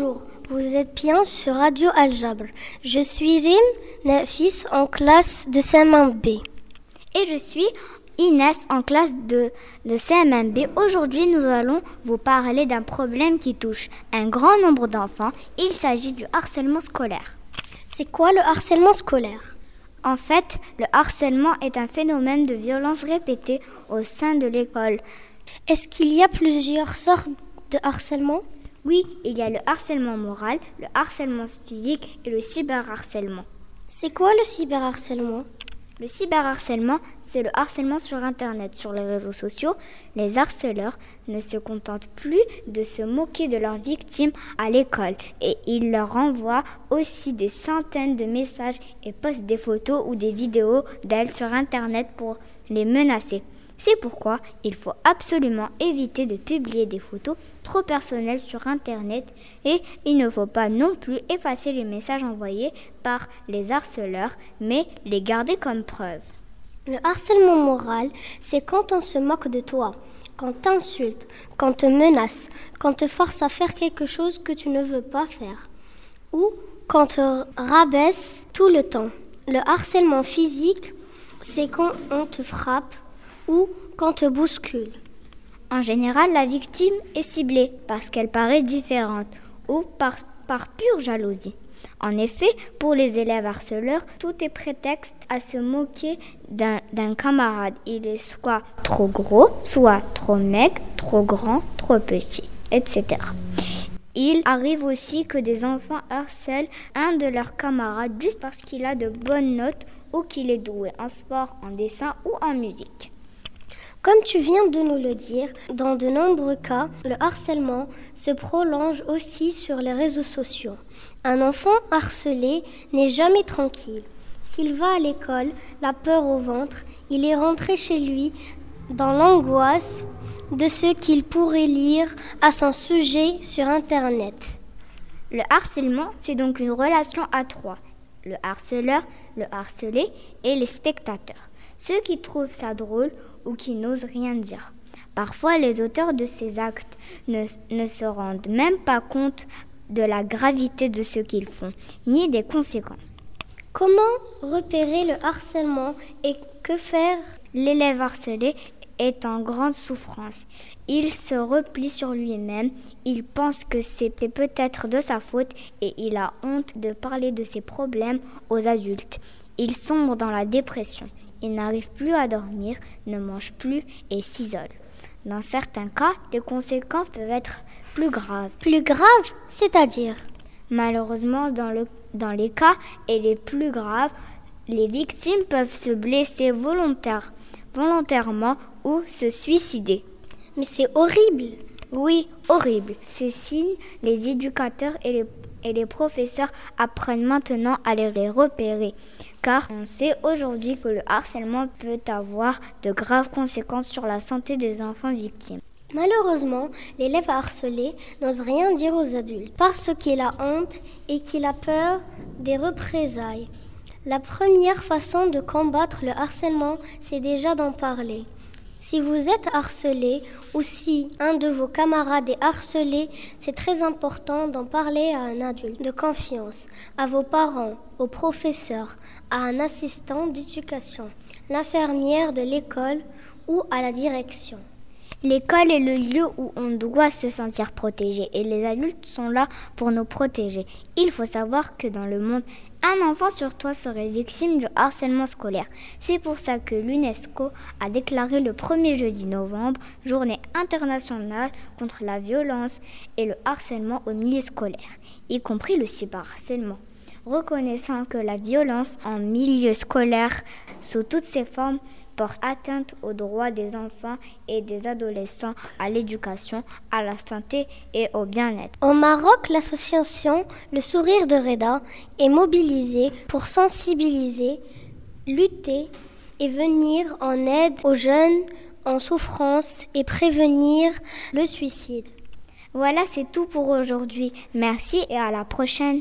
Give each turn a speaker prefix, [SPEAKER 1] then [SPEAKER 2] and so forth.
[SPEAKER 1] Bonjour, vous êtes bien sur Radio Aljabre. Je suis Rim Nafis en classe de CM1B.
[SPEAKER 2] Et je suis Inès en classe de CM1B. Aujourd'hui, nous allons vous parler d'un problème qui touche un grand nombre d'enfants. Il s'agit du harcèlement scolaire.
[SPEAKER 1] C'est quoi le harcèlement scolaire ?
[SPEAKER 2] En fait, le harcèlement est un phénomène de violence répétée au sein de l'école.
[SPEAKER 1] Est-ce qu'il y a plusieurs sortes de harcèlement ?
[SPEAKER 2] Oui, il y a le harcèlement moral, le harcèlement physique et le cyberharcèlement.
[SPEAKER 1] C'est quoi le cyberharcèlement ?
[SPEAKER 2] Le cyberharcèlement, c'est le harcèlement sur Internet, sur les réseaux sociaux. Les harceleurs ne se contentent plus de se moquer de leurs victimes à l'école et ils leur envoient aussi des centaines de messages et postent des photos ou des vidéos d'elles sur Internet pour les menacer. C'est pourquoi il faut absolument éviter de publier des photos trop personnelles sur Internet et il ne faut pas non plus effacer les messages envoyés par les harceleurs, mais les garder comme preuve.
[SPEAKER 1] Le harcèlement moral, c'est quand on se moque de toi, quand t'insulte, quand te menace, quand te force à faire quelque chose que tu ne veux pas faire, ou quand te rabaisse tout le temps. Le harcèlement physique, c'est quand on te frappe, ou qu'on te bouscule.
[SPEAKER 2] En général, la victime est ciblée parce qu'elle paraît différente ou par pure jalousie. En effet, pour les élèves harceleurs, tout est prétexte à se moquer d'un camarade. Il est soit trop gros, soit trop maigre, trop grand, trop petit, etc. Il arrive aussi que des enfants harcèlent un de leurs camarades juste parce qu'il a de bonnes notes ou qu'il est doué en sport, en dessin ou en musique.
[SPEAKER 1] Comme tu viens de nous le dire, dans de nombreux cas, le harcèlement se prolonge aussi sur les réseaux sociaux. Un enfant harcelé n'est jamais tranquille. S'il va à l'école, la peur au ventre, il est rentré chez lui dans l'angoisse de ce qu'il pourrait lire à son sujet sur Internet.
[SPEAKER 2] Le harcèlement, c'est donc une relation à trois. Le harceleur, le harcelé et les spectateurs. Ceux qui trouvent ça drôle ou qui n'osent rien dire. Parfois, les auteurs de ces actes ne se rendent même pas compte de la gravité de ce qu'ils font, ni des conséquences.
[SPEAKER 1] Comment repérer le harcèlement et que faire ?
[SPEAKER 2] L'élève harcelé est en grande souffrance. Il se replie sur lui-même, il pense que c'est peut-être de sa faute et il a honte de parler de ses problèmes aux adultes. Il sombre dans la dépression. Il n'arrive plus à dormir, ne mange plus et s'isole. Dans certains cas, les conséquences peuvent être plus graves.
[SPEAKER 1] Plus graves, c'est-à-dire ?
[SPEAKER 2] Malheureusement, dans les cas les plus graves, les victimes peuvent se blesser volontairement ou se suicider.
[SPEAKER 1] Mais c'est horrible !
[SPEAKER 2] Oui, horrible. Ces signes, les éducateurs et les professeurs apprennent maintenant à les repérer. Car on sait aujourd'hui que le harcèlement peut avoir de graves conséquences sur la santé des enfants victimes.
[SPEAKER 1] Malheureusement, l'élève harcelé n'ose rien dire aux adultes parce qu'il a honte et qu'il a peur des représailles. La première façon de combattre le harcèlement, c'est déjà d'en parler. Si vous êtes harcelé ou si un de vos camarades est harcelé, c'est très important d'en parler à un adulte de confiance, à vos parents, aux professeurs, à un assistant d'éducation, l'infirmière de l'école ou à la direction.
[SPEAKER 2] L'école est le lieu où on doit se sentir protégé et les adultes sont là pour nous protéger. Il faut savoir que dans le monde, un enfant sur trois serait victime du harcèlement scolaire. C'est pour ça que l'UNESCO a déclaré le 1er jeudi novembre Journée internationale contre la violence et le harcèlement au milieu scolaire, y compris le cyberharcèlement. Reconnaissant que la violence en milieu scolaire, sous toutes ses formes, porte atteinte aux droits des enfants et des adolescents, à l'éducation, à la santé et au bien-être.
[SPEAKER 1] Au Maroc, l'association Le Sourire de Reda est mobilisée pour sensibiliser, lutter et venir en aide aux jeunes en souffrance et prévenir le suicide.
[SPEAKER 2] Voilà, c'est tout pour aujourd'hui. Merci et à la prochaine.